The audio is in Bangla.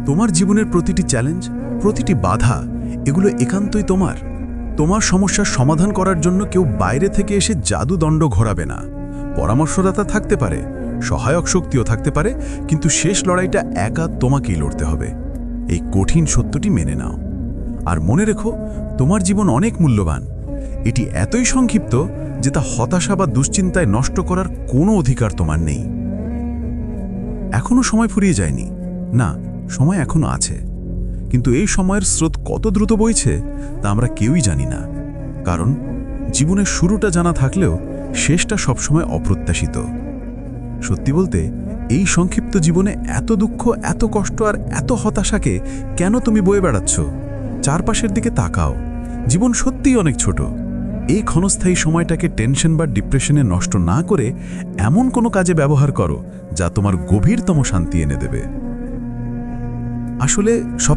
তোমার জীবনের প্রতিটি চ্যালেঞ্জ, প্রতিটি বাধা, এগুলো একান্তই তোমার। তোমার সমস্যার সমাধান করার জন্য কেউ বাইরে থেকে এসে জাদুদণ্ড ঘোরাবে না। পরামর্শদাতা থাকতে পারে, সহায়ক শক্তিও থাকতে পারে, কিন্তু শেষ লড়াইটা একা তোমাকেই লড়তে হবে। এই কঠিন সত্যটি মেনে নাও। আর মনে রেখো, তোমার জীবন অনেক মূল্যবান। এটি এতই সংক্ষিপ্ত যে তা হতাশা বা দুশ্চিন্তায় নষ্ট করার কোনো অধিকার তোমার নেই। এখনো সময় ফুরিয়ে যায়নি, না, সময় এখনো আছে। কিন্তু এই সময়ের স্রোত কত দ্রুত বইছে তা আমরা কেউই জানি না। কারণ জীবনের শুরুটা জানা থাকলেও শেষটা সবসময় অপ্রত্যাশিত। সত্যি বলতে, এই সংক্ষিপ্ত জীবনে এত দুঃখ, এত কষ্ট আর এত হতাশাকে কেন তুমি বয়ে বেড়াচ্ছ? চারপাশের দিকে তাকাও। জীবন সত্যিই অনেক ছোট। এই ক্ষণস্থায়ী সময়টাকে টেনশন বা ডিপ্রেশনে নষ্ট না করে এমন কোনো কাজে ব্যবহার করো যা তোমার গভীরতম শান্তি এনে দেবে। আসলে সব